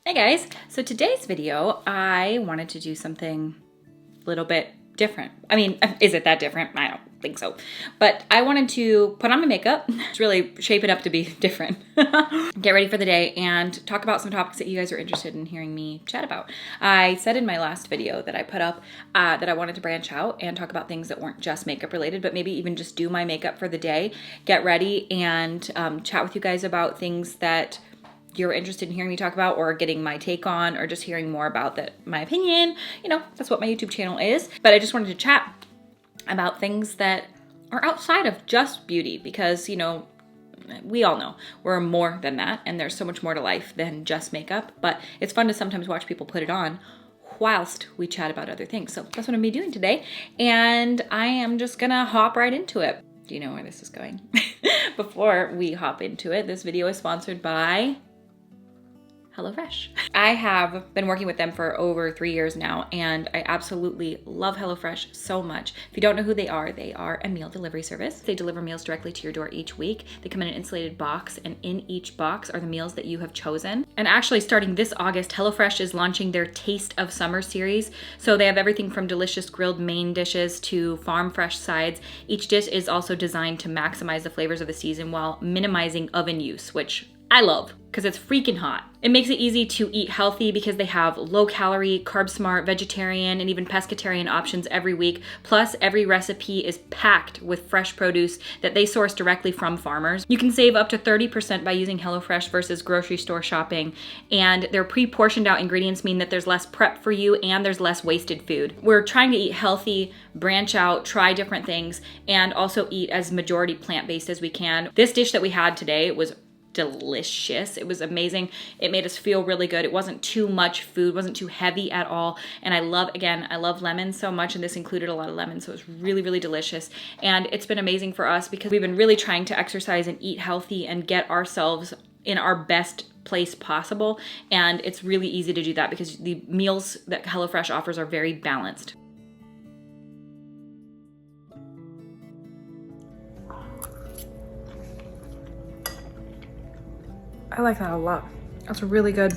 Hey guys, so today's video, I wanted to do something a little bit different. I mean, is it that different? I don't think so. But I wanted to put on my makeup, just really shape it up to be different. Get ready for the day and talk about some topics that you guys are interested in hearing me chat about. I said in my last video that I put up that I wanted to branch out and talk about things that weren't just makeup related, but maybe even just do my makeup for the day, get ready and chat with you guys about things that you're interested in hearing me talk about or getting my take on or just hearing more about my opinion. You know, that's what my YouTube channel is. But I just wanted to chat about things that are outside of just beauty because, you know, we all know we're more than that and there's so much more to life than just makeup. But it's fun to sometimes watch people put it on whilst we chat about other things. So that's what I'm gonna be doing today. And I am just gonna hop right into it. Do you know where this is going? Before we hop into it, this video is sponsored by HelloFresh. I have been working with them for over 3 years now, and I absolutely love HelloFresh so much. If you don't know who they are a meal delivery service. They deliver meals directly to your door each week. They come in an insulated box, and in each box are the meals that you have chosen. And actually, starting this August, HelloFresh is launching their Taste of Summer series. So they have everything from delicious grilled main dishes to farm fresh sides. Each dish is also designed to maximize the flavors of the season while minimizing oven use, which I love because it's freaking hot. It makes it easy to eat healthy because they have low calorie, carb smart, vegetarian, and even pescatarian options every week. Plus, every recipe is packed with fresh produce that they source directly from farmers. You can save up to 30% by using HelloFresh versus grocery store shopping. And their pre-portioned out ingredients mean that there's less prep for you and there's less wasted food. We're trying to eat healthy, branch out, try different things, and also eat as majority plant-based as we can. This dish that we had today was delicious. It was amazing. It made us feel really good. It wasn't too much food, wasn't too heavy at all. And I love lemons so much, and this included a lot of lemons, so it was really, really delicious. And it's been amazing for us because we've been really trying to exercise and eat healthy and get ourselves in our best place possible. And it's really easy to do that because the meals that HelloFresh offers are very balanced. I like that a lot. That's really good.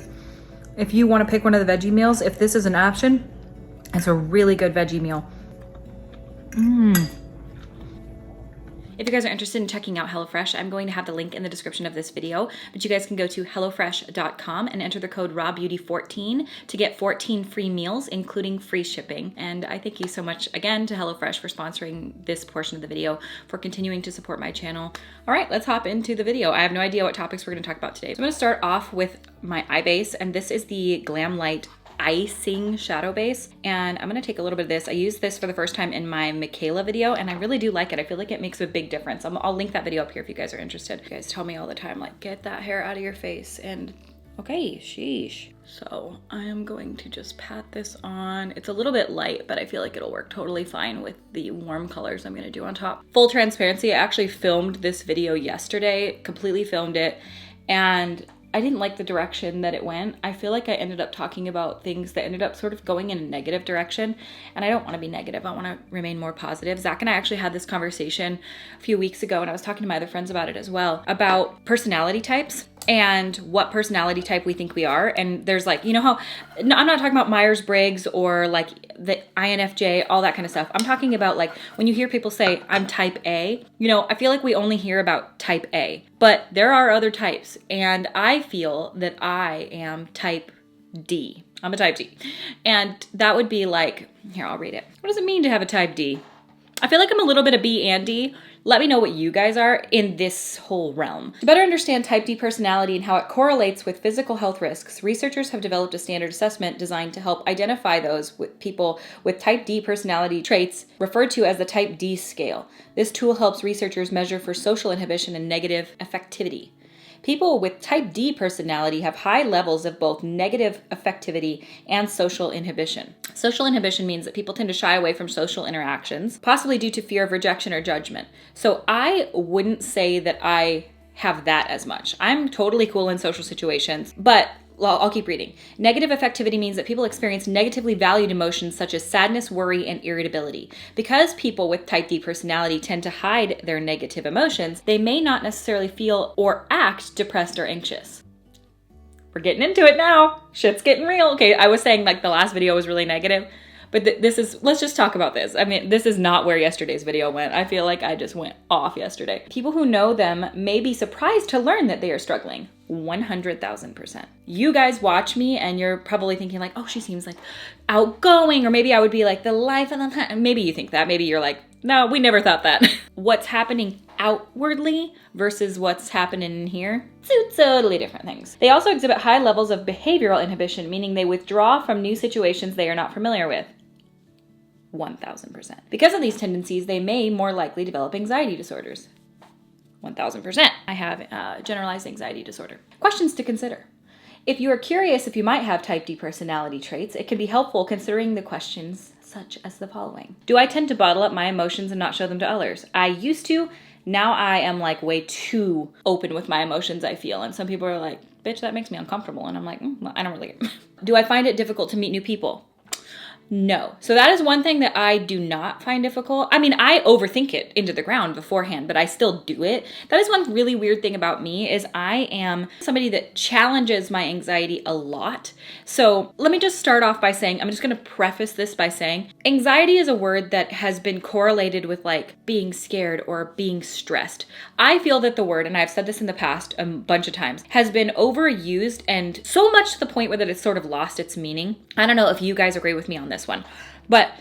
If you want to pick one of the veggie meals, if this is an option, it's a really good veggie meal. If you guys are interested in checking out HelloFresh, I'm going to have the link in the description of this video, but you guys can go to hellofresh.com and enter the code RAWBEAUTY14 to get 14 free meals, including free shipping. And I thank you so much again to HelloFresh for sponsoring this portion of the video, for continuing to support my channel. All right, let's hop into the video. I have no idea what topics we're gonna talk about today. So I'm gonna start off with my eye base, and this is the Glamlite Icing Shadow Base, and I'm gonna take a little bit of this. I used this for the first time in my Michaela video, and I really do like it. I feel like it makes a big difference. I'll link that video up here if you guys are interested. You guys tell me all the time, like, get that hair out of your face, and okay, sheesh. So I am going to just pat this on. It's a little bit light, but I feel like it'll work totally fine with the warm colors I'm gonna do on top. Full transparency, I actually filmed this video yesterday, completely filmed it, and I didn't like the direction that it went. I feel like I ended up talking about things that ended up sort of going in a negative direction, and I don't want to be negative. I want to remain more positive. Zach and I actually had this conversation a few weeks ago, and I was talking to my other friends about it as well, about personality types and what personality type we think we are. And there's like, you know how, no, I'm not talking about Myers-Briggs or like the INFJ, all that kind of stuff. I'm talking about like when you hear people say, I'm type A, you know, I feel like we only hear about type A, but there are other types. And I feel that I am type D. I'm a type D. And that would be like, here, I'll read it. What does it mean to have a type D? I feel like I'm a little bit of B and D. Let me know what you guys are in this whole realm. To better understand type D personality and how it correlates with physical health risks, researchers have developed a standard assessment designed to help identify those with people with type D personality traits referred to as the type D scale. This tool helps researchers measure for social inhibition and negative affectivity. People with type D personality have high levels of both negative affectivity and social inhibition. Social inhibition means that people tend to shy away from social interactions, possibly due to fear of rejection or judgment. So I wouldn't say that I have that as much. I'm totally cool in social situations, but I'll keep reading. Negative affectivity means that people experience negatively valued emotions such as sadness, worry, and irritability. Because people with type D personality tend to hide their negative emotions, they may not necessarily feel or act depressed or anxious. we're getting into it now. Shit's getting real. Okay, I was saying like the last video was really negative, but let's just talk about this. I mean, this is not where yesterday's video went. I feel like I just went off yesterday. People who know them may be surprised to learn that they are struggling. 100,000%. You guys watch me and you're probably thinking like, oh, she seems like outgoing, or maybe I would be like the life of the, maybe you think that, maybe you're like, no, we never thought that. What's happening outwardly versus what's happening in here, two totally different things. They also exhibit high levels of behavioral inhibition, meaning they withdraw from new situations they are not familiar with. 1,000%. Because of these tendencies, they may more likely develop anxiety disorders. 1,000%. I have generalized anxiety disorder. Questions to consider. If you are curious if you might have type D personality traits, it can be helpful considering the questions such as the following. Do I tend to bottle up my emotions and not show them to others? I used to. Now I am like way too open with my emotions, I feel. And some people are like, bitch, that makes me uncomfortable. And I'm like, well, I don't really. Do I find it difficult to meet new people? No. So that is one thing that I do not find difficult. I mean, I overthink it into the ground beforehand, but I still do it. That is one really weird thing about me is I am somebody that challenges my anxiety a lot. So let me just start off by saying, I'm just going to preface this by saying, anxiety is a word that has been correlated with like being scared or being stressed. I feel that the word, and I've said this in the past a bunch of times, has been overused and so much to the point where that it's sort of lost its meaning. I don't know if you guys agree with me on this one, but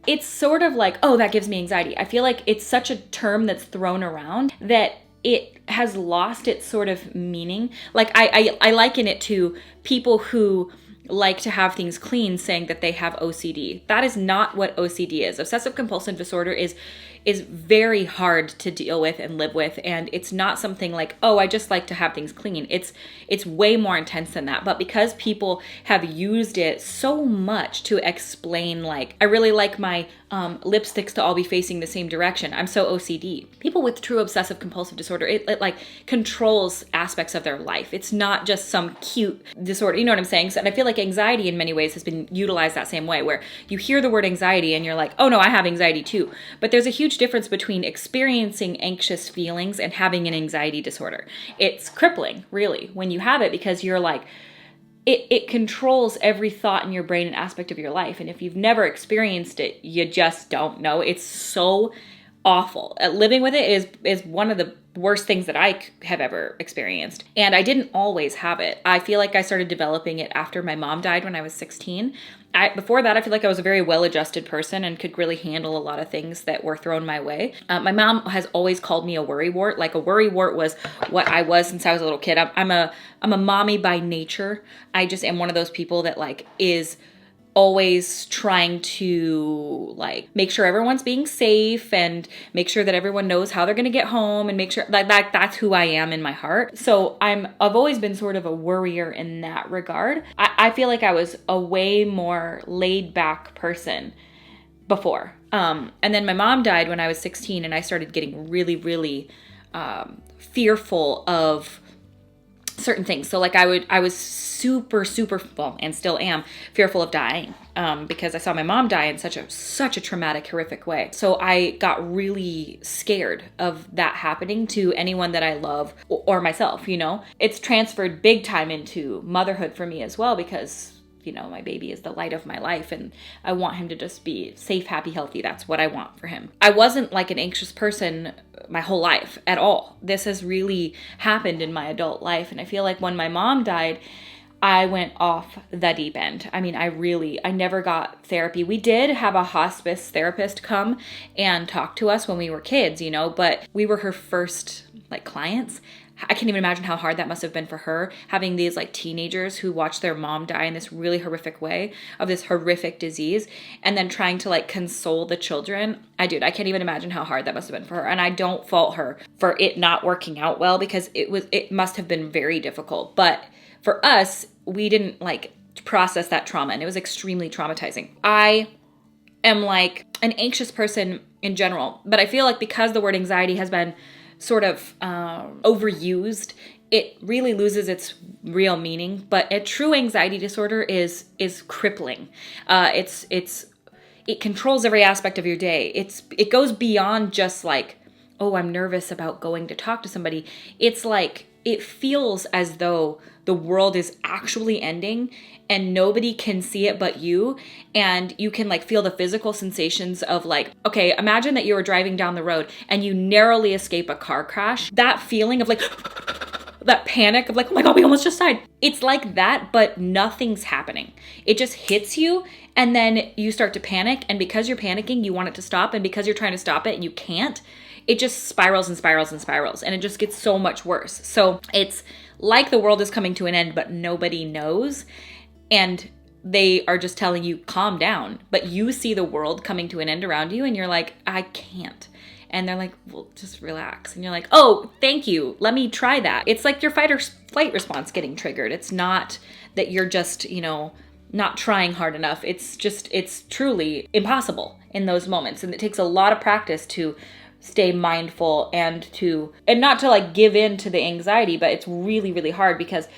it's sort of like, oh, that gives me anxiety. I feel like it's such a term that's thrown around that it has lost its sort of meaning. Like I liken it to people who like to have things clean saying that they have OCD. That is not what OCD is. Obsessive compulsive disorder is very hard to deal with and live with, and it's not something like, oh, I just like to have things clean. It's way more intense than that. But because people have used it so much to explain, like, I really like my lipsticks to all be facing the same direction, I'm so OCD. People with true obsessive compulsive disorder, it like controls aspects of their life. It's not just some cute disorder, you know what I'm saying? So, and I feel like anxiety in many ways has been utilized that same way, where you hear the word anxiety and you're like, oh no, I have anxiety too. But there's a huge difference between experiencing anxious feelings and having an anxiety disorder. It's crippling, really, when you have it, because you're like, it controls every thought in your brain and aspect of your life. And if you've never experienced it, you just don't know. It's so awful. Living with it is one of the worst things that I have ever experienced. And I didn't always have it. I feel like I started developing it after my mom died when I was 16. Before that, I feel like I was a very well-adjusted person and could really handle a lot of things that were thrown my way. My mom has always called me a worrywart. Like, a worrywart was what I was since I was a little kid. I'm a mommy by nature. I just am one of those people that like is always trying to like make sure everyone's being safe and make sure that everyone knows how they're going to get home and make sure like that's who I am in my heart. So I've always been sort of a worrier in that regard. I feel like I was a way more laid back person before. And then my mom died when I was 16 and I started getting really, really fearful of certain things. So like I was super, well, and still am fearful of dying because I saw my mom die in such a traumatic, horrific way. So I got really scared of that happening to anyone that I love or myself, you know. It's transferred big time into motherhood for me as well because, you know, my baby is the light of my life and I want him to just be safe, happy, healthy. That's what I want for him. I wasn't like an anxious person my whole life at all. This has really happened in my adult life. And I feel like when my mom died, I went off the deep end. I mean, I never got therapy. We did have a hospice therapist come and talk to us when we were kids, you know, but we were her first like clients. I can't even imagine how hard that must have been for her, having these like teenagers who watched their mom die in this really horrific way of this horrific disease and then trying to like console the children. I can't even imagine how hard that must have been for her. And I don't fault her for it not working out well because it must have been very difficult. But for us, we didn't like process that trauma and it was extremely traumatizing. I am like an anxious person in general, but I feel like because the word anxiety has been sort of overused, it really loses its real meaning. But a true anxiety disorder is crippling. It controls every aspect of your day. It goes beyond just like, oh, I'm nervous about going to talk to somebody. It's like it feels as though the world is actually ending and nobody can see it but you. And you can like feel the physical sensations of like, okay, imagine that you were driving down the road and you narrowly escape a car crash. That feeling of like, that panic of like, oh my God, we almost just died. It's like that, but nothing's happening. It just hits you and then you start to panic. And because you're panicking, you want it to stop. And because you're trying to stop it and you can't, it just spirals and spirals and spirals. And it just gets so much worse. So it's like the world is coming to an end, but nobody knows. And they are just telling you, calm down. But you see the world coming to an end around you and you're like, I can't. And they're like, well, just relax. And you're like, oh, thank you. Let me try that. It's like your fight or flight response getting triggered. It's not that you're just, not trying hard enough. It's truly impossible in those moments. And it takes a lot of practice to stay mindful and not to like give in to the anxiety, but it's really, really hard because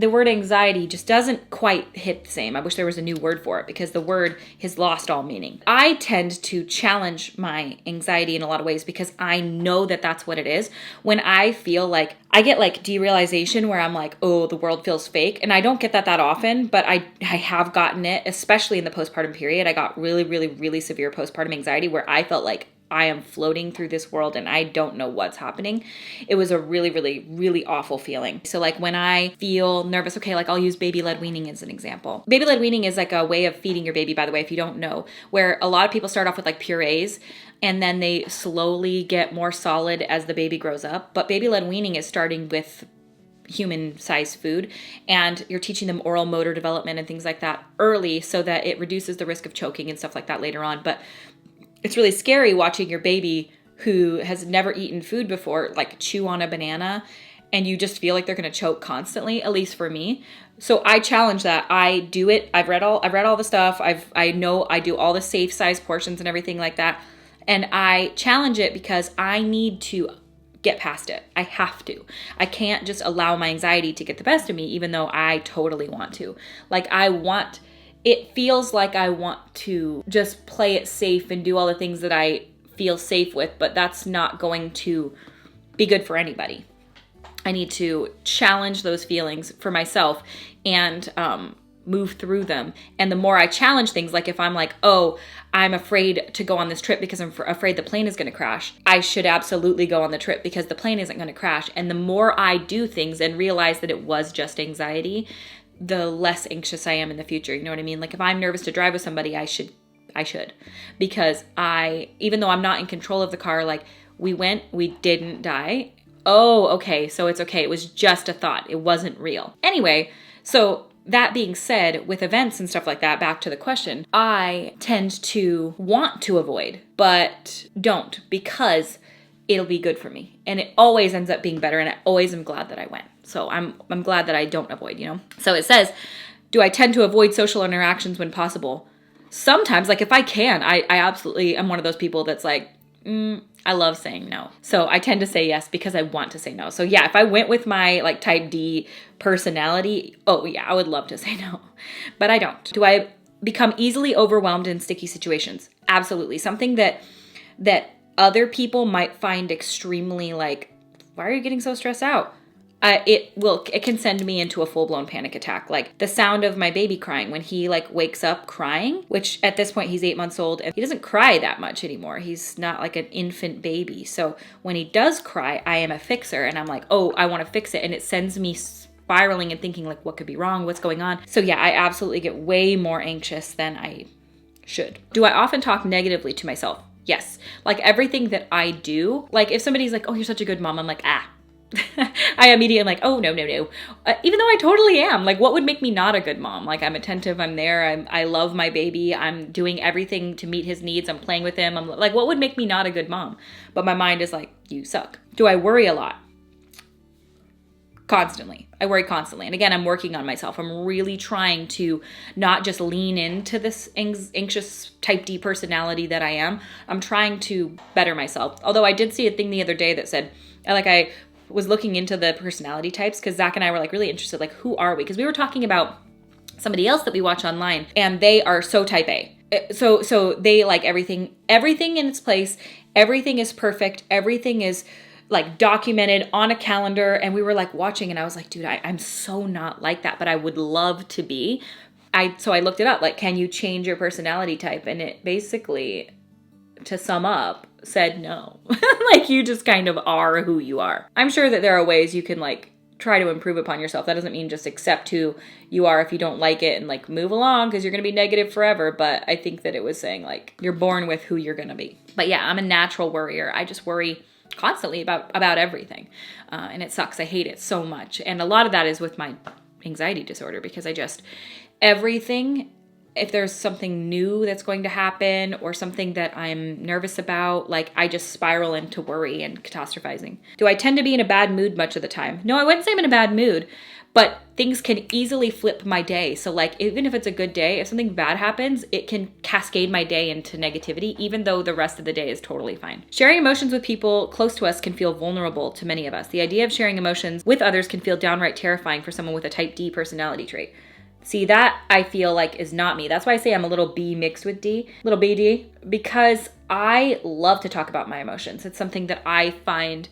the word anxiety just doesn't quite hit the same. I wish there was a new word for it because the word has lost all meaning. I tend to challenge my anxiety in a lot of ways because I know that that's what it is. When I feel like I get like derealization where I'm like, oh, the world feels fake. And I don't get that often, but I have gotten it, especially in the postpartum period. I got really, really, really severe postpartum anxiety where I felt like I am floating through this world and I don't know what's happening. It was a really, really, really awful feeling. So like when I feel nervous, okay, like I'll use baby-led weaning as an example. Baby-led weaning is like a way of feeding your baby, by the way, if you don't know, where a lot of people start off with like purees and then they slowly get more solid as the baby grows up. But baby-led weaning is starting with human-sized food and you're teaching them oral motor development and things like that early so that it reduces the risk of choking and stuff like that later on. But it's really scary watching your baby who has never eaten food before, like chew on a banana and you just feel like they're going to choke constantly, at least for me. So I challenge that. I do it. I've read all the stuff. I know I do all the safe size portions and everything like that. And I challenge it because I need to get past it. I have to. I can't just allow my anxiety to get the best of me, even though I totally want to. It feels like I want to just play it safe and do all the things that I feel safe with, but that's not going to be good for anybody. I need to challenge those feelings for myself and move through them. And the more I challenge things, like if I'm like, oh, I'm afraid to go on this trip because I'm afraid the plane is going to crash, I should absolutely go on the trip because the plane isn't going to crash. And the more I do things and realize that it was just anxiety, the less anxious I am in the future. You know what I mean? Like if I'm nervous to drive with somebody, I should, because even though I'm not in control of the car, like we didn't die. Oh, okay. So it's okay. It was just a thought. It wasn't real. Anyway, so that being said, with events and stuff like that, back to the question, I tend to want to avoid, but don't because it'll be good for me. And it always ends up being better. And I always am glad that I went. So I'm glad that I don't avoid, So it says, do I tend to avoid social interactions when possible? Sometimes, like if I can, I absolutely am one of those people that's like, I love saying no. So I tend to say yes because I want to say no. So yeah, if I went with my like type D personality, oh yeah, I would love to say no, but I don't. Do I become easily overwhelmed in sticky situations? Absolutely. Something that other people might find extremely like, why are you getting so stressed out? It can send me into a full-blown panic attack. Like the sound of my baby crying when he like wakes up crying, which at this point he's 8 months old and he doesn't cry that much anymore. He's not like an infant baby. So when he does cry, I am a fixer and I'm like, oh, I want to fix it. And it sends me spiraling and thinking like, what could be wrong? What's going on? So yeah, I absolutely get way more anxious than I should. Do I often talk negatively to myself? Yes. Like everything that I do, like if somebody's like, oh, you're such a good mom, I'm like, I immediately am like, oh, no. Even though I totally am. Like, what would make me not a good mom? Like, I'm attentive, I'm there, I love my baby, I'm doing everything to meet his needs, I'm playing with him. I'm like, what would make me not a good mom? But my mind is like, you suck. Do I worry a lot? Constantly. I worry constantly. And again, I'm working on myself. I'm really trying to not just lean into this anxious type D personality that I am. I'm trying to better myself. Although I did see a thing the other day that said, I was looking into the personality types because Zach and I were like really interested, like who are we? Because we were talking about somebody else that we watch online and they are so type A. So they like everything in its place. Everything is perfect. Everything is like documented on a calendar, and we were like watching, and I was like, dude, I'm so not like that, but I would love to be. So I looked it up, like, can you change your personality type? And it basically, to sum up, said no. Like, you just kind of are who you are. I'm sure that there are ways you can like try to improve upon yourself. That doesn't mean just accept who you are if you don't like it and like move along because you're going to be negative forever. But I think that it was saying like you're born with who you're going to be. But yeah, I'm a natural worrier. I just worry constantly about everything. And it sucks. I hate it so much. And a lot of that is with my anxiety disorder because everything, if there's something new that's going to happen or something that I'm nervous about, like I just spiral into worry and catastrophizing. Do I tend to be in a bad mood much of the time? No, I wouldn't say I'm in a bad mood, but things can easily flip my day. So like, even if it's a good day, if something bad happens, it can cascade my day into negativity, even though the rest of the day is totally fine. Sharing emotions with people close to us can feel vulnerable to many of us. The idea of sharing emotions with others can feel downright terrifying for someone with a type D personality trait. See, that I feel like is not me. That's why I say I'm a little B mixed with D, little BD, because I love to talk about my emotions. It's something that I find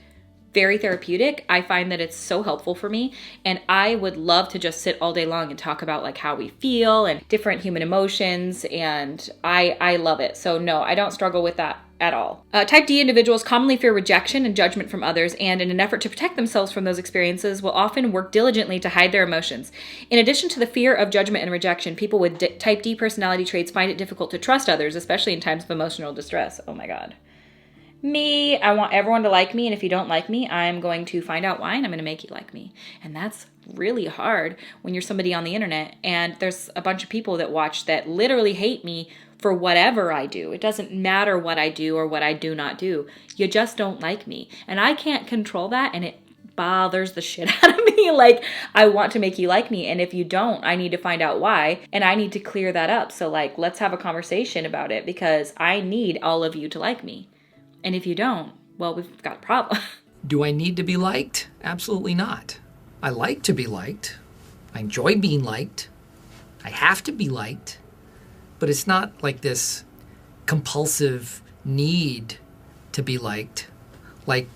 very therapeutic. I find that it's so helpful for me. And I would love to just sit all day long and talk about like how we feel and different human emotions. And I love it. So no, I don't struggle with that at all. Type D individuals commonly fear rejection and judgment from others, and in an effort to protect themselves from those experiences, will often work diligently to hide their emotions. In addition to the fear of judgment and rejection, people with type D personality traits find it difficult to trust others, especially in times of emotional distress. Oh my God. Me, I want everyone to like me, and if you don't like me, I'm going to find out why, and I'm going to make you like me. And that's really hard when you're somebody on the internet, and there's a bunch of people that watch that literally hate me for whatever I do. It doesn't matter what I do or what I do not do. You just don't like me. And I can't control that, and it bothers the shit out of me. Like, I want to make you like me, and if you don't, I need to find out why, and I need to clear that up. So like, let's have a conversation about it, because I need all of you to like me. And if you don't, well, we've got a problem. Do I need to be liked? Absolutely not. I like to be liked. I enjoy being liked. I have to be liked. But it's not like this compulsive need to be liked, like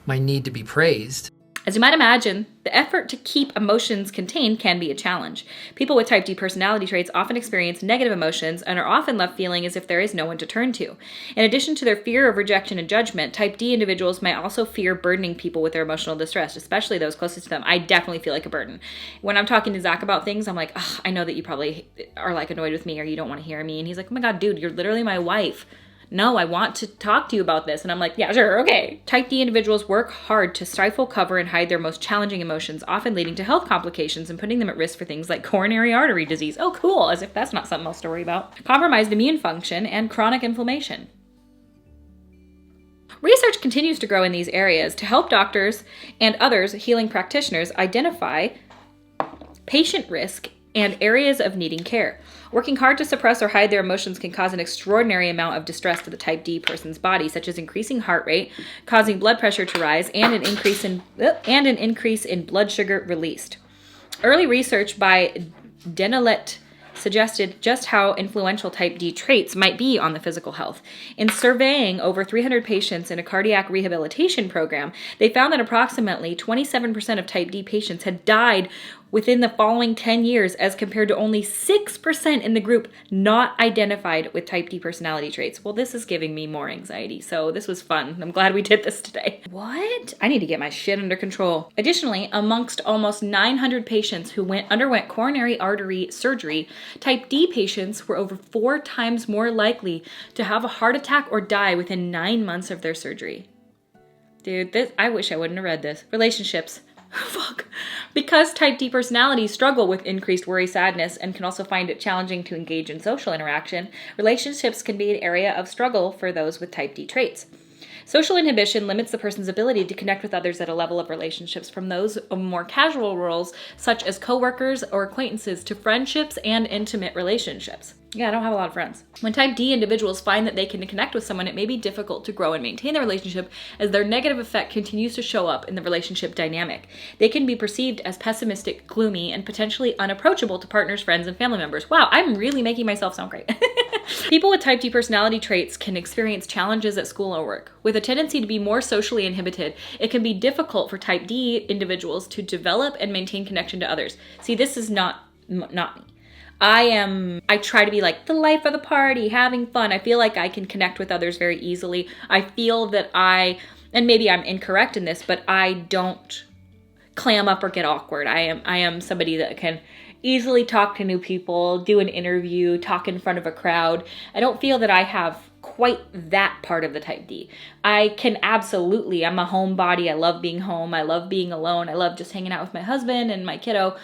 my need to be praised. As you might imagine, the effort to keep emotions contained can be a challenge. People with type D personality traits often experience negative emotions and are often left feeling as if there is no one to turn to. In addition to their fear of rejection and judgment, type D individuals may also fear burdening people with their emotional distress, especially those closest to them. I definitely feel like a burden. When I'm talking to Zach about things, I'm like, I know that you probably are like annoyed with me or you don't want to hear me. And he's like, oh my God, dude, you're literally my wife. No, I want to talk to you about this. And I'm like, yeah, sure, okay. Type D individuals work hard to stifle, cover, and hide their most challenging emotions, often leading to health complications and putting them at risk for things like coronary artery disease. Oh, cool, as if that's not something else to worry about. Compromised immune function and chronic inflammation. Research continues to grow in these areas to help doctors and others healing practitioners identify patient risk and areas of needing care. Working hard to suppress or hide their emotions can cause an extraordinary amount of distress to the type D person's body, such as increasing heart rate, causing blood pressure to rise, and an increase in blood sugar released. Early research by Denilet suggested just how influential type D traits might be on the physical health. In surveying over 300 patients in a cardiac rehabilitation program, they found that approximately 27% of type D patients had died within the following 10 years, as compared to only 6% in the group not identified with type D personality traits. Well, this is giving me more anxiety, so this was fun. I'm glad we did this today. What? I need to get my shit under control. Additionally, amongst almost 900 patients who underwent coronary artery surgery, type D patients were over 4 times more likely to have a heart attack or die within 9 months of their surgery. Dude, I wish I wouldn't have read this. Relationships. Fuck. Because type D personalities struggle with increased worry, sadness, and can also find it challenging to engage in social interaction, relationships can be an area of struggle for those with type D traits. Social inhibition limits the person's ability to connect with others at a level of relationships, from those of more casual roles, such as coworkers or acquaintances, to friendships and intimate relationships. Yeah, I don't have a lot of friends. When type D individuals find that they can connect with someone, it may be difficult to grow and maintain the relationship, as their negative effect continues to show up in the relationship dynamic. They can be perceived as pessimistic, gloomy, and potentially unapproachable to partners, friends, and family members. Wow, I'm really making myself sound great. People with type D personality traits can experience challenges at school or work. With a tendency to be more socially inhibited, it can be difficult for type D individuals to develop and maintain connection to others. See, this is not me. I try to be like the life of the party, having fun. I feel like I can connect with others very easily. I feel that and maybe I'm incorrect in this, but I don't clam up or get awkward. I am somebody that can easily talk to new people, do an interview, talk in front of a crowd. I don't feel that I have quite that part of the type D. I can absolutely, I'm a homebody. I love being home. I love being alone. I love just hanging out with my husband and my kiddo.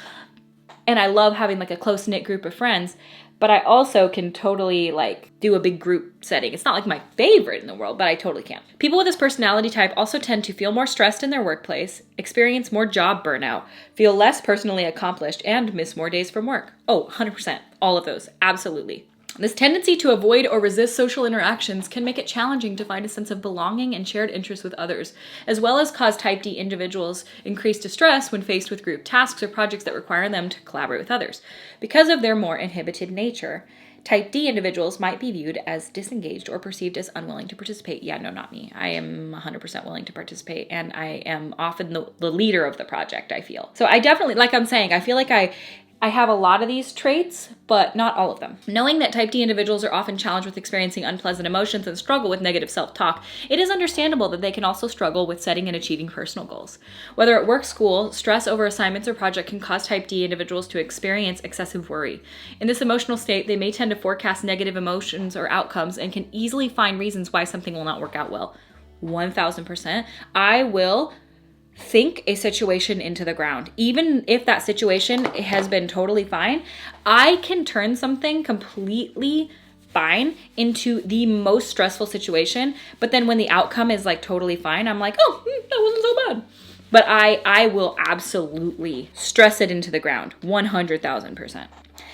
And I love having like a close-knit group of friends. But I also can totally like do a big group setting. It's not like my favorite in the world, but I totally can. People with this personality type also tend to feel more stressed in their workplace, experience more job burnout, feel less personally accomplished, and miss more days from work. Oh, 100%. All of those. Absolutely. This tendency to avoid or resist social interactions can make it challenging to find a sense of belonging and shared interests with others, as well as cause type D individuals increased distress when faced with group tasks or projects that require them to collaborate with others. Because of their more inhibited nature, type D individuals might be viewed as disengaged or perceived as unwilling to participate. Yeah, no, not me. I am 100% willing to participate, and I am often the leader of the project, I feel. So I definitely, like I'm saying, I feel like I have a lot of these traits, but not all of them. Knowing that type D individuals are often challenged with experiencing unpleasant emotions and struggle with negative self-talk, it is understandable that they can also struggle with setting and achieving personal goals. Whether at work, school, stress over assignments or project can cause type D individuals to experience excessive worry. In this emotional state, they may tend to forecast negative emotions or outcomes and can easily find reasons why something will not work out well. 1000%. I will think a situation into the ground. Even if that situation has been totally fine, I can turn something completely fine into the most stressful situation. But then when the outcome is like totally fine, I'm like, oh, that wasn't so bad. But I will absolutely stress it into the ground, 100,000%.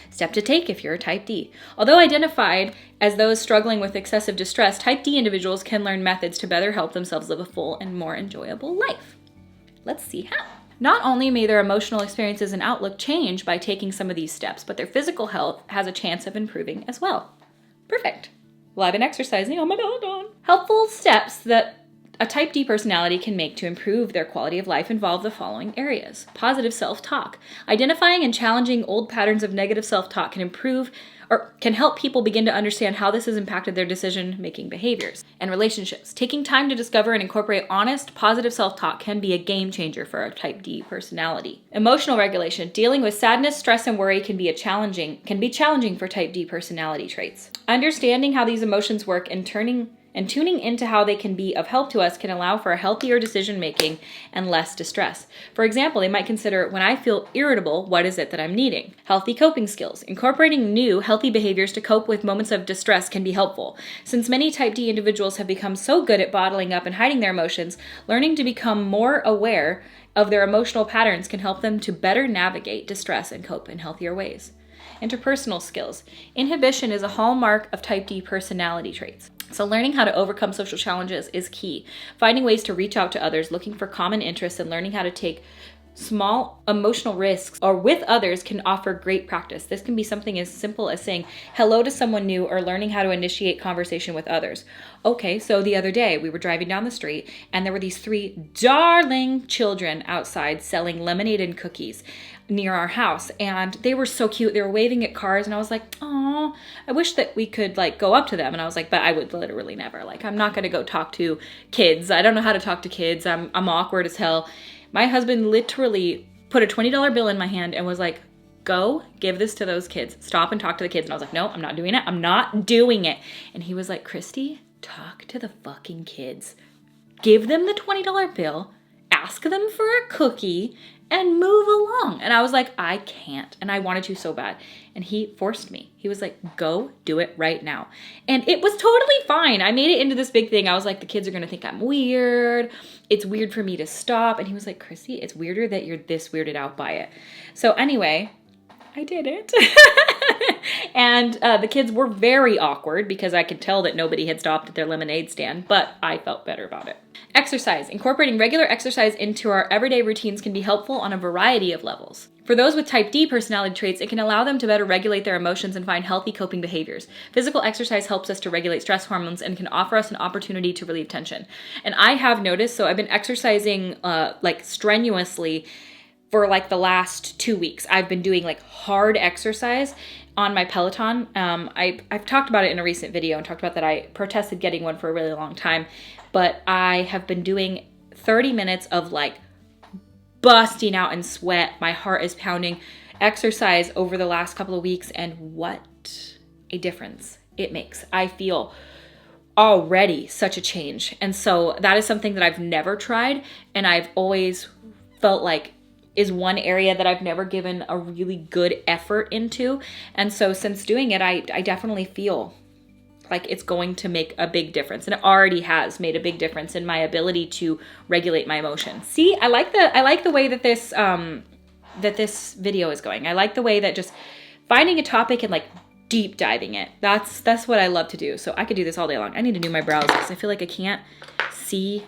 Step to take if you're a type D. Although identified as those struggling with excessive distress, type D individuals can learn methods to better help themselves live a full and more enjoyable life. Let's see how. Not only may their emotional experiences and outlook change by taking some of these steps, but their physical health has a chance of improving as well. Perfect. Well, I've been exercising on my Peloton. Helpful steps that a type D personality can make to improve their quality of life involve the following areas. Positive self-talk. Identifying and challenging old patterns of negative self-talk can help people begin to understand how this has impacted their decision-making behaviors. And relationships. Taking time to discover and incorporate honest, positive self-talk can be a game changer for a type D personality. Emotional regulation. Dealing with sadness, stress, and worry can be challenging for type D personality traits. Understanding how these emotions work and tuning into how they can be of help to us can allow for a healthier decision-making and less distress. For example, they might consider, when I feel irritable, what is it that I'm needing? Healthy coping skills. Incorporating new, healthy behaviors to cope with moments of distress can be helpful. Since many type D individuals have become so good at bottling up and hiding their emotions, learning to become more aware of their emotional patterns can help them to better navigate distress and cope in healthier ways. Interpersonal skills. Inhibition is a hallmark of type D personality traits. So learning how to overcome social challenges is key. Finding ways to reach out to others, looking for common interests, and learning how to take small emotional risks or with others can offer great practice. This can be something as simple as saying hello to someone new or learning how to initiate conversation with others. Okay, so the other day we were driving down the street and there were these 3 darling children outside selling lemonade and cookies near our house, and they were so cute. They were waving at cars, and I was like, oh, I wish that we could like go up to them. And I was like, but I would literally never. Like, I'm not gonna go talk to kids. I don't know how to talk to kids. I'm awkward as hell. My husband literally put a $20 bill in my hand and was like, go give this to those kids. Stop and talk to the kids. And I was like, no, I'm not doing it. I'm not doing it. And he was like, Christy, talk to the fucking kids. Give them the $20 bill. Ask them for a cookie and move along. And I was like, I can't. And I wanted to so bad. And he forced me. He was like, go do it right now. And it was totally fine. I made it into this big thing. I was like, the kids are going to think I'm weird. It's weird for me to stop. And he was like, Chrissy, it's weirder that you're this weirded out by it. So anyway, I did it. And the kids were very awkward because I could tell that nobody had stopped at their lemonade stand, but I felt better about it. Exercise. Incorporating regular exercise into our everyday routines can be helpful on a variety of levels. For those with type D personality traits, it can allow them to better regulate their emotions and find healthy coping behaviors. Physical exercise helps us to regulate stress hormones and can offer us an opportunity to relieve tension. And I have noticed, so I've been exercising like strenuously for like the last 2 weeks. I've been doing like hard exercise on my Peloton. I've talked about it in a recent video and talked about that I protested getting one for a really long time, but I have been doing 30 minutes of like busting out in sweat. My heart is pounding exercise over the last couple of weeks, and what a difference it makes. I feel already such a change. And so that is something that I've never tried, and I've always felt like is one area that I've never given a really good effort into. And so since doing it, I definitely feel like it's going to make a big difference, and it already has made a big difference in my ability to regulate my emotions. See, I like the way that this video is going. I like the way that just finding a topic and like deep diving it. That's what I love to do. So I could do this all day long. I need to do my brows because I feel like I can't see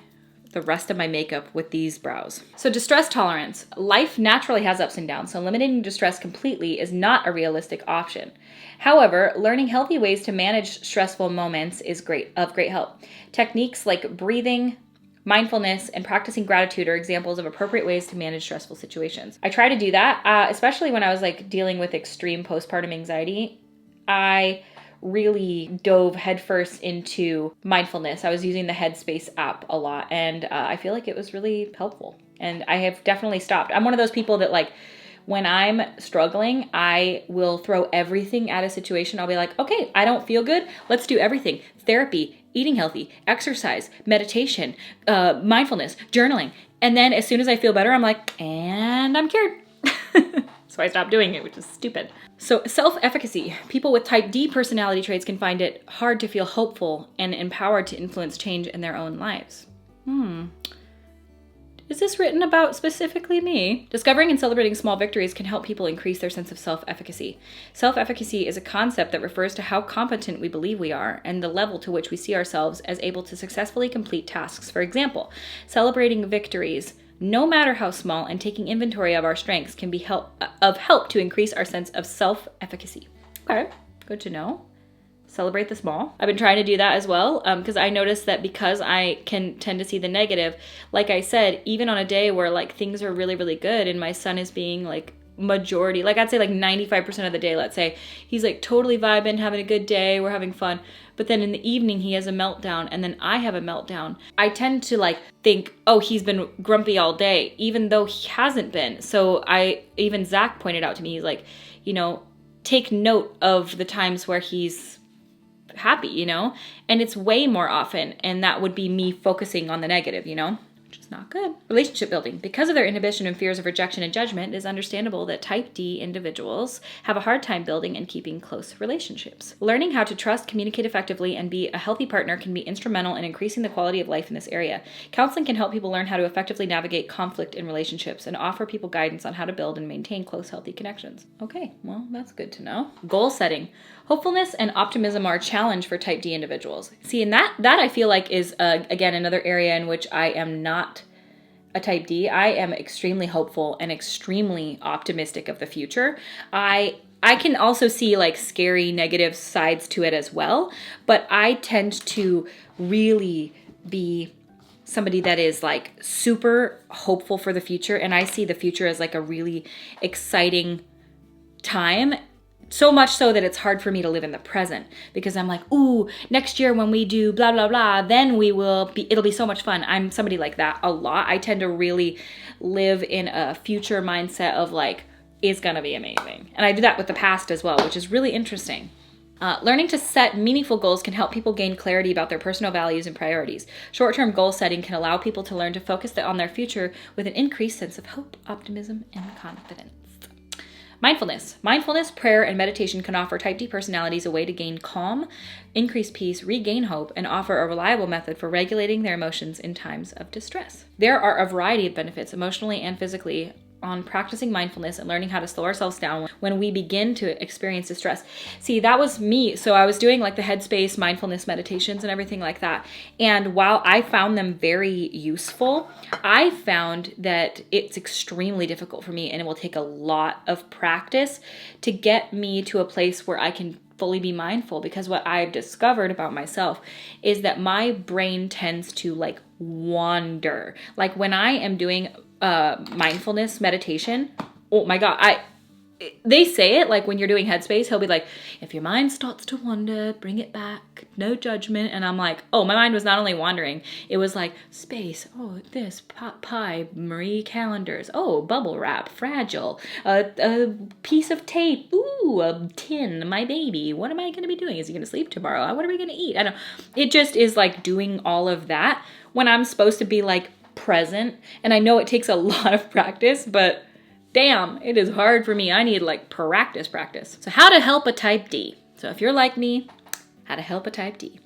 the rest of my makeup with these brows. So distress tolerance. Life naturally has ups and downs, so eliminating distress completely is not a realistic option. However, learning healthy ways to manage stressful moments is of great help. Techniques like breathing, mindfulness, and practicing gratitude are examples of appropriate ways to manage stressful situations. I try to do that, especially when I was like dealing with extreme postpartum anxiety. I really dove headfirst into mindfulness. I was using the Headspace app a lot, and I feel like it was really helpful. And I have definitely stopped. I'm one of those people that like, when I'm struggling, I will throw everything at a situation. I'll be like, okay, I don't feel good. Let's do everything. Therapy, eating healthy, exercise, meditation, mindfulness, journaling. And then as soon as I feel better, I'm like, and I'm cured. So I stopped doing it, which is stupid. So self-efficacy. People with type D personality traits can find it hard to feel hopeful and empowered to influence change in their own lives. Is this written about specifically me? Discovering and celebrating small victories can help people increase their sense of self-efficacy. Self-efficacy is a concept that refers to how competent we believe we are and the level to which we see ourselves as able to successfully complete tasks. For example, celebrating victories, no matter how small, and taking inventory of our strengths can be of help to increase our sense of self-efficacy. Okay, good to know. Celebrate the small. I've been trying to do that as well because I noticed that because I can tend to see the negative, like I said, even on a day where like things are really, really good and my son is being like majority, like I'd say like 95% of the day, let's say, he's like totally vibing, having a good day, we're having fun. But then in the evening he has a meltdown and then I have a meltdown. I tend to like think, oh, he's been grumpy all day, even though he hasn't been. So even Zach pointed out to me, he's like, you know, take note of the times where he's happy, you know, and it's way more often, and that would be me focusing on the negative, you know, which is not good. Relationship building. Because of their inhibition and fears of rejection and judgment, it is understandable that type D individuals have a hard time building and keeping close relationships. Learning how to trust, communicate effectively, and be a healthy partner can be instrumental in increasing the quality of life in this area. Counseling can help people learn how to effectively navigate conflict in relationships and offer people guidance on how to build and maintain close, healthy connections. Okay, well, that's good to know. Goal setting. Hopefulness and optimism are a challenge for type D individuals. See, and that I feel like is, again, another area in which I am not a type D. I am extremely hopeful and extremely optimistic of the future. I can also see like scary negative sides to it as well, but I tend to really be somebody that is like super hopeful for the future, and I see the future as like a really exciting time. So much so that it's hard for me to live in the present because I'm like, ooh, next year when we do blah, blah, blah, then it'll be so much fun. I'm somebody like that a lot. I tend to really live in a future mindset of like, it's gonna be amazing. And I do that with the past as well, which is really interesting. Learning to set meaningful goals can help people gain clarity about their personal values and priorities. Short-term goal setting can allow people to learn to focus on their future with an increased sense of hope, optimism, and confidence. Mindfulness, prayer, and meditation can offer type D personalities a way to gain calm, increase peace, regain hope, and offer a reliable method for regulating their emotions in times of distress. There are a variety of benefits, emotionally and physically, on practicing mindfulness and learning how to slow ourselves down when we begin to experience distress. See, that was me. So I was doing like the Headspace mindfulness meditations and everything like that. And while I found them very useful, I found that it's extremely difficult for me, and it will take a lot of practice to get me to a place where I can fully be mindful, because what I've discovered about myself is that my brain tends to like wander. Like when I am doing mindfulness meditation, oh my God, they say it like when you're doing Headspace, he'll be like, if your mind starts to wander, bring it back, no judgment. And I'm like, oh, my mind was not only wandering, it was like space, oh, this, pie, Marie calendars, oh, bubble wrap, fragile, a piece of tape, ooh, a tin, my baby, what am I going to be doing? Is he going to sleep tomorrow? What are we going to eat? I don't know. It just is like doing all of that when I'm supposed to be like present. And I know it takes a lot of practice, but damn, it is hard for me. I need like practice. So how to help a type D. So if you're like me, how to help a type D.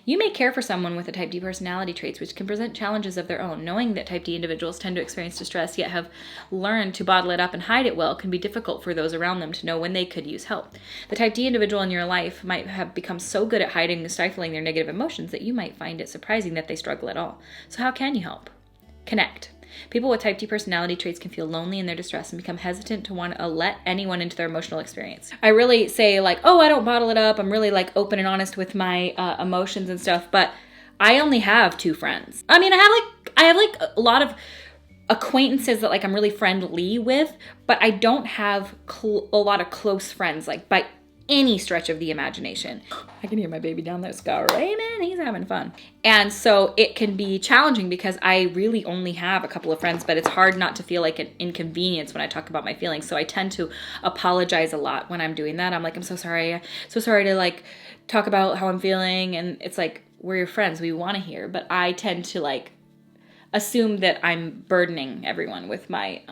You may care for someone with a type D personality traits, which can present challenges of their own. Knowing that type D individuals tend to experience distress, yet have learned to bottle it up and hide it well, can be difficult for those around them to know when they could use help. The type D individual in your life might have become so good at hiding and stifling their negative emotions that you might find it surprising that they struggle at all. So how can you help? Connect. People with type D personality traits can feel lonely in their distress and become hesitant to want to let anyone into their emotional experience. I really say like, oh, I don't bottle it up. I'm really like open and honest with my emotions and stuff, but I only have 2 friends. I mean, I have like a lot of acquaintances that like I'm really friendly with, but I don't have a lot of close friends like by any stretch of the imagination. I can hear my baby down there screaming. He's having fun. And so it can be challenging because I really only have a couple of friends, but it's hard not to feel like an inconvenience when I talk about my feelings. So I tend to apologize a lot when I'm doing that. I'm like, I'm so sorry to like talk about how I'm feeling. And it's like, we're your friends. We want to hear. But I tend to like assume that I'm burdening everyone with my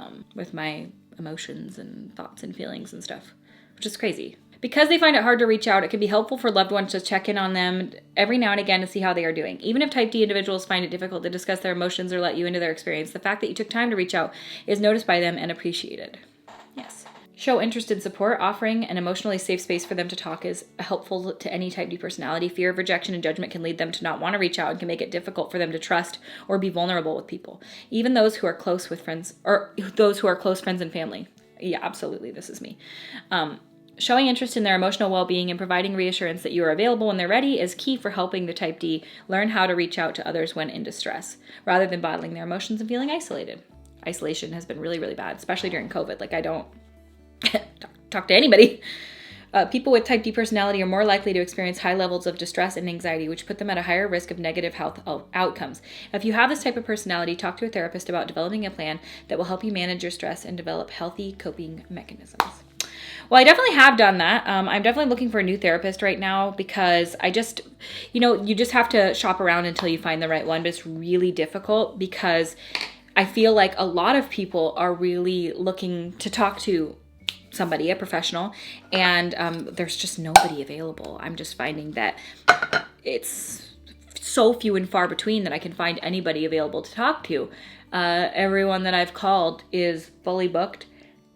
emotions and thoughts and feelings and stuff, which is crazy. Because they find it hard to reach out, it can be helpful for loved ones to check in on them every now and again to see how they are doing. Even if type D individuals find it difficult to discuss their emotions or let you into their experience, the fact that you took time to reach out is noticed by them and appreciated. Yes. Show interest and support. Offering an emotionally safe space for them to talk is helpful to any type D personality. Fear of rejection and judgment can lead them to not want to reach out and can make it difficult for them to trust or be vulnerable with people. Even those who are close with friends, or those who are close friends and family. Yeah, absolutely. This is me. Showing interest in their emotional well-being and providing reassurance that you are available when they're ready is key for helping the type D learn how to reach out to others when in distress, rather than bottling their emotions and feeling isolated. Isolation has been really, really bad, especially during COVID. Like I don't talk to anybody. People with type D personality are more likely to experience high levels of distress and anxiety, which put them at a higher risk of negative health outcomes. If you have this type of personality, talk to a therapist about developing a plan that will help you manage your stress and develop healthy coping mechanisms. Well, I definitely have done that. I'm definitely looking for a new therapist right now because I just, you just have to shop around until you find the right one, but it's really difficult because I feel like a lot of people are really looking to talk to somebody, a professional, and there's just nobody available. I'm just finding that it's so few and far between that I can find anybody available to talk to. Everyone that I've called is fully booked.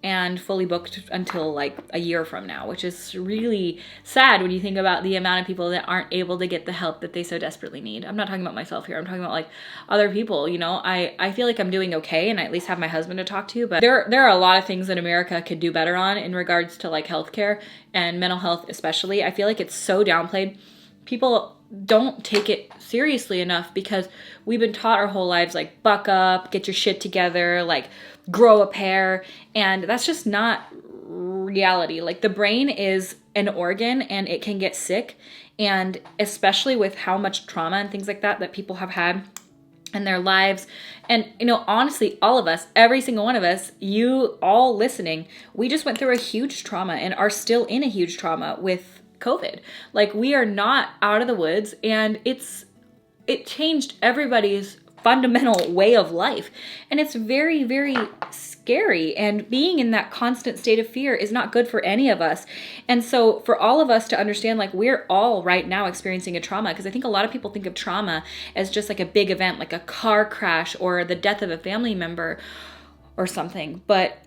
And fully booked until like a year from now, which is really sad when you think about the amount of people that aren't able to get the help that they so desperately need. I'm not talking about myself here. I'm talking about like other people, I feel like I'm doing okay and I at least have my husband to talk to, but there are a lot of things that America could do better on in regards to like healthcare and mental health especially. I feel like it's so downplayed. People don't take it seriously enough because we've been taught our whole lives like buck up, get your shit together, like grow a pair, and that's just not reality. Like the brain is an organ and it can get sick, and especially with how much trauma and things like that people have had in their lives. And honestly, all of us, every single one of us, you all listening, we just went through a huge trauma and are still in a huge trauma with COVID. Like we are not out of the woods, and it changed everybody's fundamental way of life. And it's very, very scary. And being in that constant state of fear is not good for any of us. And so for all of us to understand, like we're all right now experiencing a trauma, because I think a lot of people think of trauma as just like a big event, like a car crash or the death of a family member. or something, but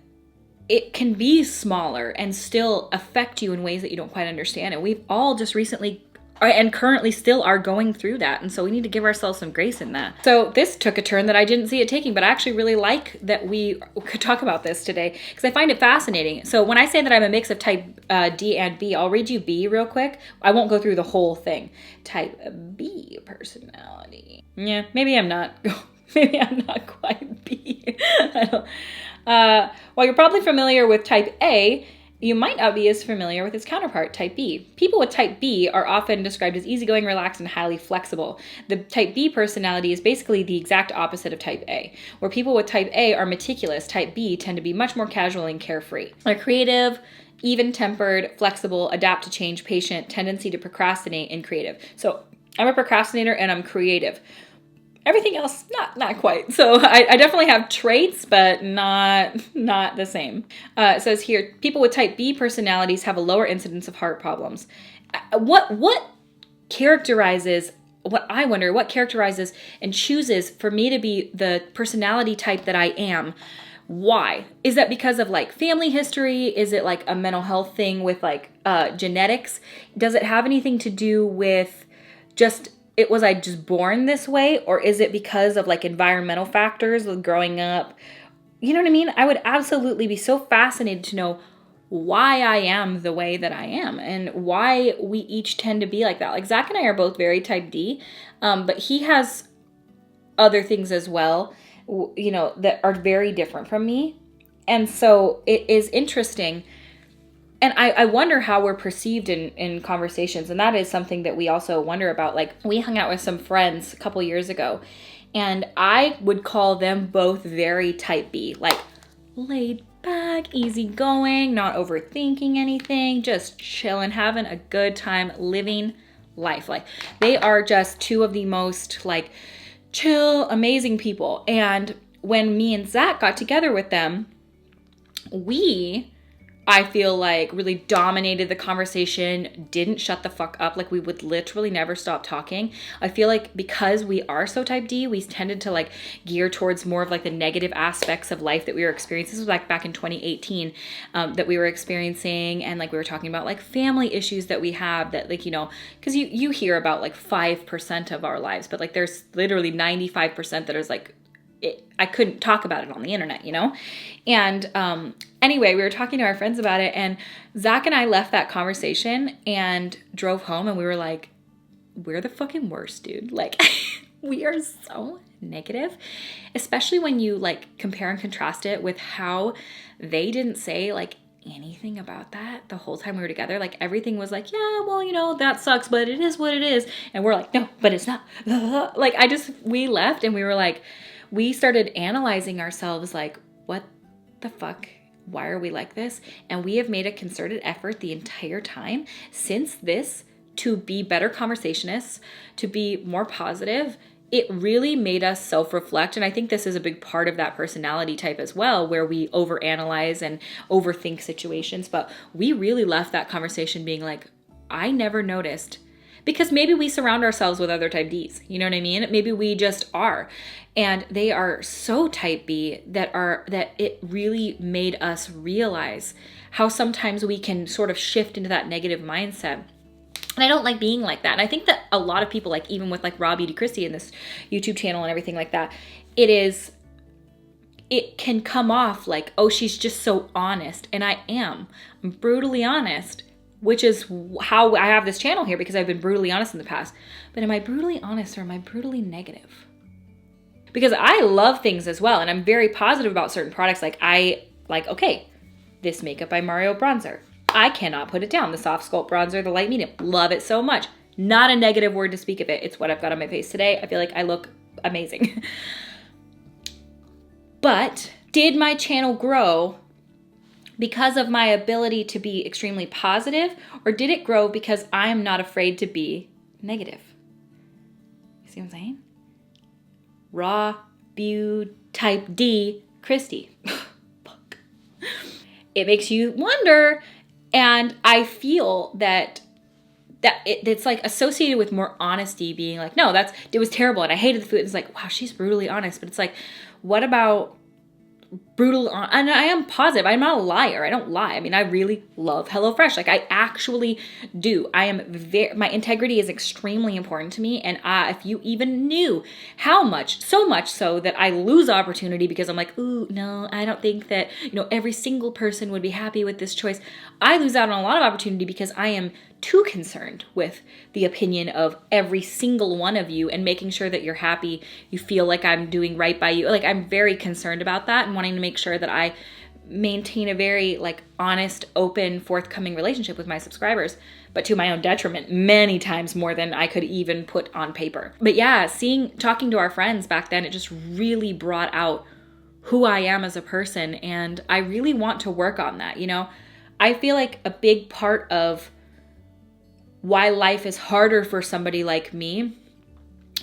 it can be smaller and still affect you in ways that you don't quite understand. And we've all just recently and currently still are going through that. And so we need to give ourselves some grace in that. So this took a turn that I didn't see it taking, but I actually really like that we could talk about this today because I find it fascinating. So when I say that I'm a mix of type D and B, I'll read you B real quick. I won't go through the whole thing. Type B personality. Yeah, maybe I'm not. Maybe I'm not quite B. While you're probably familiar with type A, you might not be as familiar with its counterpart, type B. People with type B are often described as easygoing, relaxed, and highly flexible. The type B personality is basically the exact opposite of type A. Where people with type A are meticulous, type B tend to be much more casual and carefree. They're creative, even-tempered, flexible, adapt to change, patient, tendency to procrastinate, and creative. So I'm a procrastinator and I'm creative. Everything else, not quite. So I definitely have traits, but not the same. It says here, people with type B personalities have a lower incidence of heart problems. What characterizes and chooses for me to be the personality type that I am? Why? Is that because of like family history? Is it like a mental health thing with like genetics? Does it have anything to do with was I just born this way, or is it because of like environmental factors with growing up? You know what I mean? I would absolutely be so fascinated to know why I am the way that I am and why we each tend to be like that. Like Zach and I are both very type D, but he has other things as well, you know, that are very different from me. And so it is interesting. And I wonder how we're perceived in conversations. And that is something that we also wonder about. Like, we hung out with some friends a couple years ago, and I would call them both very type B. Like, laid back, easygoing, not overthinking anything, just chilling, having a good time, living life. Like, they are just two of the most, like, chill, amazing people. And when me and Zach got together with them, I feel like really dominated the conversation, didn't shut the fuck up. Like, we would literally never stop talking. I feel like because we are so type D, we tended to like gear towards more of like the negative aspects of life that we were experiencing. This was like back in 2018 that we were experiencing. And like we were talking about like family issues that we have that like, you know, because you hear about like 5% of our lives, but like there's literally 95% that is like, I couldn't talk about it on the internet, you know? And anyway, we were talking to our friends about it, and Zach and I left that conversation and drove home, and we were like, we're the fucking worst, dude. Like, we are so negative, especially when you like compare and contrast it with how they didn't say like anything about that the whole time we were together. Like, everything was like, yeah, well, you know, that sucks, but it is what it is. And we're like, no, but it's not. Like, we left and we were like, we started analyzing ourselves like, what the fuck? Why are we like this? And we have made a concerted effort the entire time since this to be better conversationists, to be more positive. It really made us self-reflect. And I think this is a big part of that personality type as well, where we overanalyze and overthink situations. But we really left that conversation being like, I never noticed. Because maybe we surround ourselves with other type Ds. You know what I mean? Maybe we just are. And they are so type B that it really made us realize how sometimes we can sort of shift into that negative mindset. And I don't like being like that. And I think that a lot of people, like even with like Raw Beauty Christy and this YouTube channel and everything like that, it can come off like, oh, she's just so honest. And I am. I'm brutally honest. Which is how I have this channel here, because I've been brutally honest in the past. But am I brutally honest or am I brutally negative? Because I love things as well, and I'm very positive about certain products. Okay, this Makeup by Mario bronzer. I cannot put it down. The Soft Sculpt bronzer, the light medium. Love it so much. Not a negative word to speak of it. It's what I've got on my face today. I feel like I look amazing. But did my channel grow because of my ability to be extremely positive, or did it grow because I am not afraid to be negative? You see what I'm saying? Raw, Beauty, type D, Christy. Fuck. It makes you wonder, and I feel that it's like associated with more honesty, being like, no, it was terrible and I hated the food. It's like, wow, she's brutally honest. But it's like, what about brutal, and I am positive. I'm not a liar. I don't lie. I mean, I really love HelloFresh. Like, I actually do. My integrity is extremely important to me. And if you even knew how much, so much so that I lose opportunity because I'm like, ooh, no, I don't think that, every single person would be happy with this choice. I lose out on a lot of opportunity because I am too concerned with the opinion of every single one of you and making sure that you're happy, you feel like I'm doing right by you. Like, I'm very concerned about that and wanting to make sure that I maintain a very honest, open, forthcoming relationship with my subscribers, but to my own detriment many times more than I could even put on paper. But yeah, talking to our friends back then, it just really brought out who I am as a person, and I really want to work on that. I feel like a big part of why life is harder for somebody like me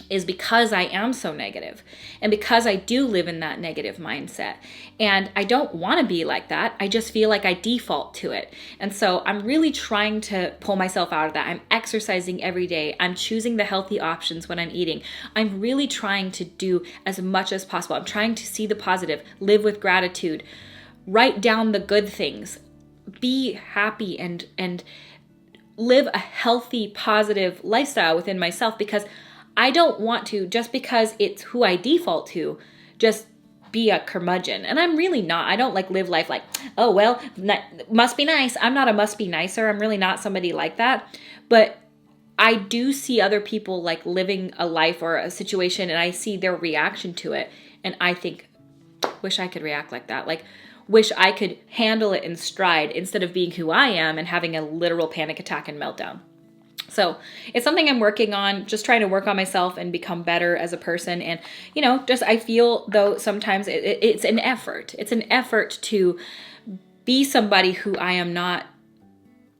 is because I am so negative and because I do live in that negative mindset. And I don't want to be like that. I just feel like I default to it. And so I'm really trying to pull myself out of that. I'm exercising every day. I'm choosing the healthy options when I'm eating. I'm really trying to do as much as possible. I'm trying to see the positive, live with gratitude, write down the good things, be happy, and live a healthy, positive lifestyle within myself, because I don't want to, just because it's who I default to, just be a curmudgeon. And I'm really not. I don't live life like, oh, well, must be nice. I'm not a must be nicer. I'm really not somebody like that. But I do see other people living a life or a situation, and I see their reaction to it. And I think, wish I could react like that. Wish I could handle it in stride instead of being who I am and having a literal panic attack and meltdown. So it's something I'm working on, just trying to work on myself and become better as a person. And, I feel though sometimes it's an effort. It's an effort to be somebody who I am not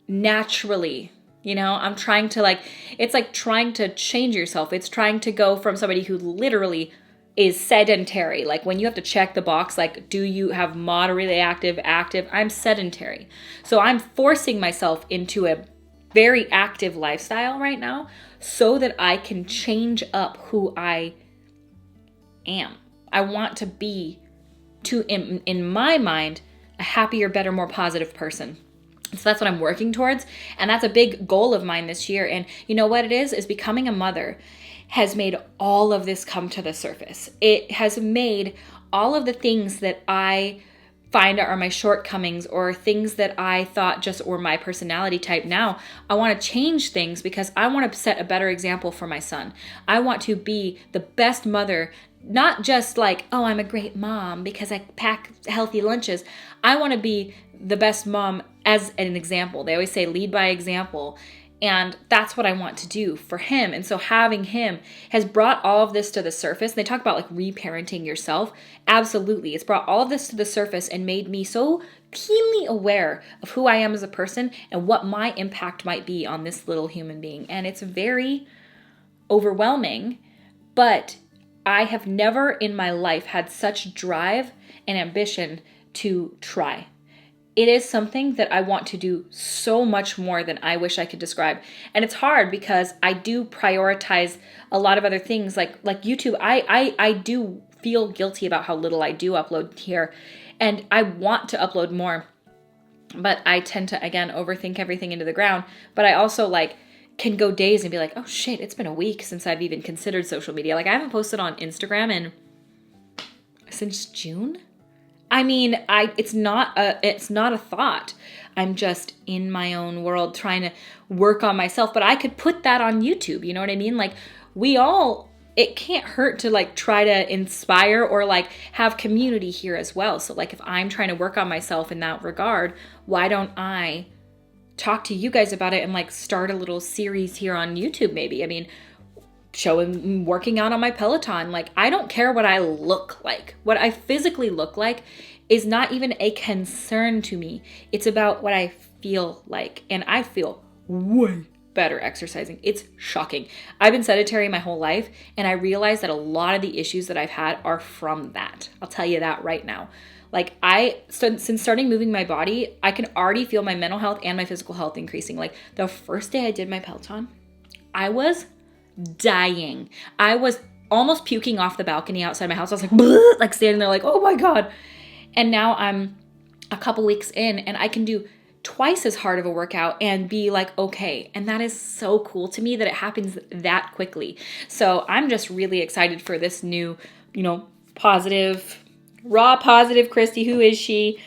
naturally. I'm trying to it's like trying to change yourself. It's trying to go from somebody who literally is sedentary. When you have to check the box, do you have moderately active? I'm sedentary. So I'm forcing myself into a very active lifestyle right now so that I can change up who I am. I want to be, in my mind, a happier, better, more positive person. So that's what I'm working towards. And that's a big goal of mine this year. And you know what it is becoming a mother has made all of this come to the surface. It has made all of the things that I find are my shortcomings or things that I thought just were my personality type. Now I want to change things because I want to set a better example for my son. I want to be the best mother, not just oh, I'm a great mom because I pack healthy lunches. I want to be the best mom as an example. They always say lead by example. And that's what I want to do for him. And so having him has brought all of this to the surface. They talk about reparenting yourself. Absolutely. It's brought all of this to the surface and made me so keenly aware of who I am as a person and what my impact might be on this little human being. And it's very overwhelming, but I have never in my life had such drive and ambition to try. It is something that I want to do so much more than I wish I could describe. And it's hard because I do prioritize a lot of other things like YouTube. I do feel guilty about how little I do upload here. And I want to upload more. But I tend to, again, overthink everything into the ground. But I also can go days and be like, oh shit, it's been a week since I've even considered social media. I haven't posted on Instagram since June. I mean, it's not a thought. I'm just in my own world trying to work on myself, but I could put that on YouTube. You know what I mean? It can't hurt to try to inspire or have community here as well. So if I'm trying to work on myself in that regard, why don't I talk to you guys about it and start a little series here on YouTube maybe? I mean, working out on my Peloton. I don't care what I look like. What I physically look like is not even a concern to me. It's about what I feel like. And I feel way better exercising. It's shocking. I've been sedentary my whole life, and I realize that a lot of the issues that I've had are from that. I'll tell you that right now. Since starting moving my body, I can already feel my mental health and my physical health increasing. The first day I did my Peloton, I was dying. I was almost puking off the balcony outside my house. I was standing there oh my God. And now I'm a couple weeks in and I can do twice as hard of a workout and be like, okay. And that is so cool to me that it happens that quickly. So I'm just really excited for this new, positive, raw positive Christy, who is she,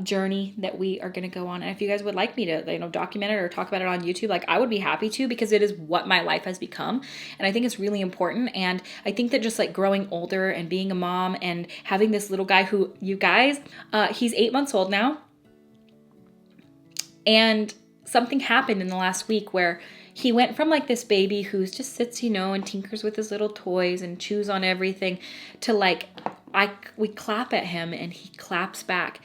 journey that we are going to go on. And if you guys would like me to, document it or talk about it on YouTube, like I would be happy to, because it is what my life has become. And I think it's really important. And I think that just like growing older and being a mom and having this little guy who, you guys, he's 8 months old now. And something happened in the last week where he went from like this baby who just sits, and tinkers with his little toys and chews on everything, to like, we clap at him and he claps back.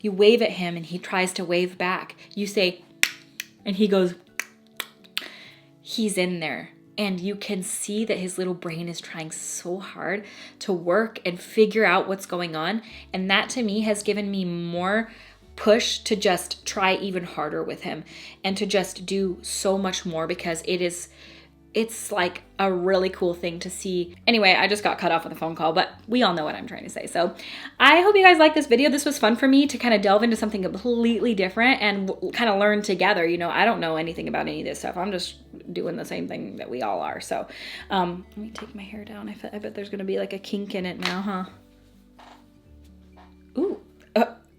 You wave at him and he tries to wave back. You say, and he goes, he's in there. And you can see that his little brain is trying so hard to work and figure out what's going on. And that to me has given me more push to just try even harder with him and to just do so much more, because it's like a really cool thing to see. Anyway, I just got cut off with a phone call, but we all know what I'm trying to say. So I hope you guys like this video. This was fun for me to kind of delve into something completely different and kind of learn together. I don't know anything about any of this stuff. I'm just doing the same thing that we all are. So let me take my hair down. I bet there's gonna be like a kink in it now, huh? Ooh.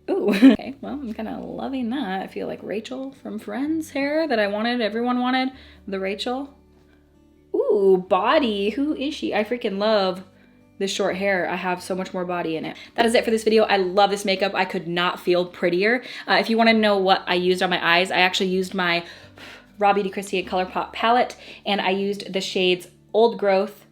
Ooh. Okay, well, I'm kind of loving that. I feel like Rachel from Friends hair that everyone wanted. The Rachel. Ooh, body. Who is she? I freaking love this short hair. I have so much more body in it. That is it for this video. I love this makeup. I could not feel prettier. If you want to know what I used on my eyes, I actually used my Raw Beauty Kristi ColourPop palette, and I used the shades Old Growth,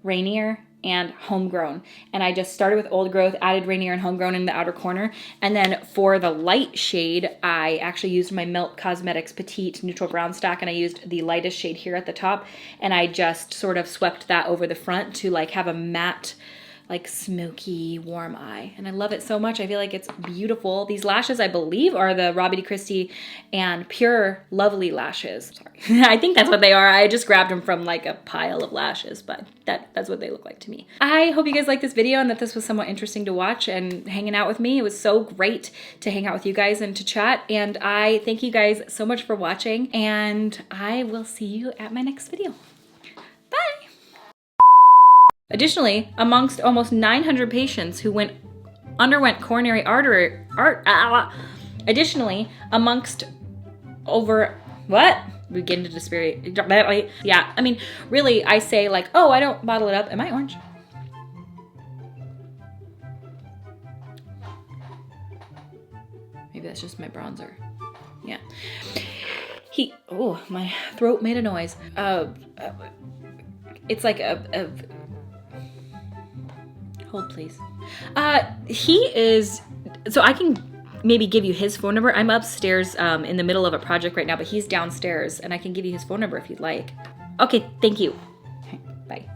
Rainier, and Homegrown. And I just started with Old Growth, added Rainier and Homegrown in the outer corner. And then for the light shade, I actually used my Melt Cosmetics Petite Neutral Brown Stack, and I used the lightest shade here at the top. And I just sort of swept that over the front to like have a matte, like smoky, warm eye. And I love it so much. I feel like it's beautiful. These lashes, I believe, are the Raw Beauty Kristi and Pure Lovely lashes. Sorry. I think that's what they are. I just grabbed them from like a pile of lashes, but that's what they look like to me. I hope you guys liked this video and that this was somewhat interesting to watch and hanging out with me. It was so great to hang out with you guys and to chat. And I thank you guys so much for watching, and I will see you at my next video. Bye. Additionally, amongst almost 900 patients who underwent coronary artery, additionally, amongst over, what? We get into disparity. Yeah, I mean, really, I say like, oh, I don't bottle it up. Am I orange? Maybe that's just my bronzer. Yeah. Oh, my throat made a noise. It's like hold please. He is, so I can maybe give you his phone number. I'm upstairs in the middle of a project right now, but he's downstairs and I can give you his phone number if you'd like. Okay, thank you. Okay, bye.